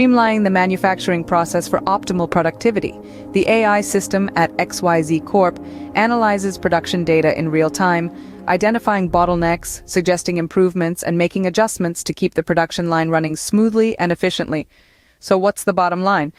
streamlining the manufacturing process for optimal productivity. The AI system at XYZ Corp analyzes production data in real time, identifying bottlenecks, suggesting improvements, and making adjustments to keep the production line running smoothly and efficiently. So what's the bottom line?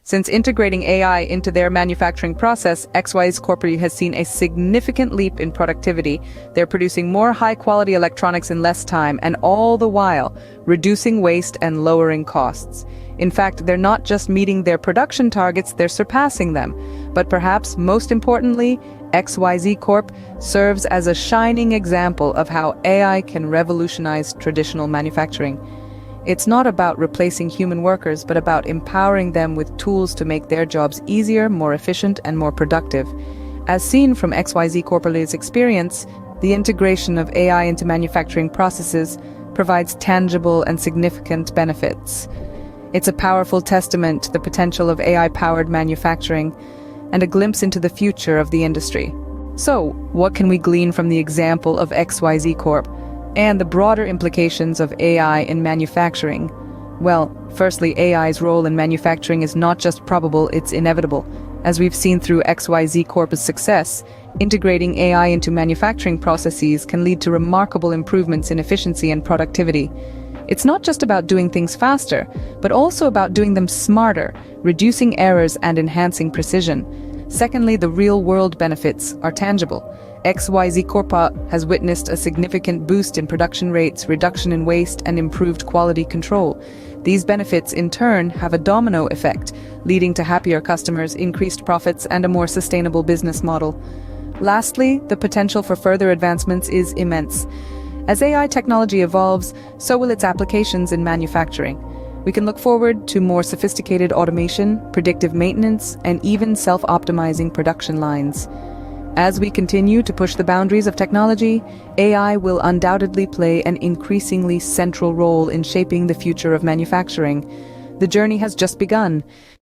Since integrating AI into their manufacturing process, XYZ Corp has seen a significant leap in productivity. They're producing more high-quality electronics in less time, and all the while reducing waste and lowering costs. In fact, they're not just meeting their production targets, they're surpassing them. But perhaps most importantly, XYZ Corp serves as a shining example of how AI can revolutionize traditional manufacturing. It's not about replacing human workers, but about empowering them with tools to make their jobs easier, more efficient, and more productive. As seen from XYZ Corporation's experience, the integration of AI into manufacturing processes provides tangible and significant benefits. It's a powerful testament to the potential of AI-powered manufacturing and a glimpse into the future of the industry. So, what can we glean from the example of XYZ Corp and the broader implications of AI in manufacturing? Well, firstly, AI's role in manufacturing is not just probable, it's inevitable. As we've seen through XYZ Corp's success, integrating AI into manufacturing processes can lead to remarkable improvements in efficiency and productivity. It's not just about doing things faster, but also about doing them smarter, reducing errors and enhancing precision. Secondly, the real-world benefits are tangible. XYZ Corp has witnessed a significant boost in production rates, reduction in waste, and improved quality control. These benefits, in turn, have a domino effect, leading to happier customers, increased profits, and a more sustainable business model. Lastly, the potential for further advancements is immense. As AI technology evolves, so will its applications in manufacturing. We can look forward to more sophisticated automation, predictive maintenance, and even self-optimizing production lines. As we continue to push the boundaries of technology, AI will undoubtedly play an increasingly central role in shaping the future of manufacturing. The journey has just begun.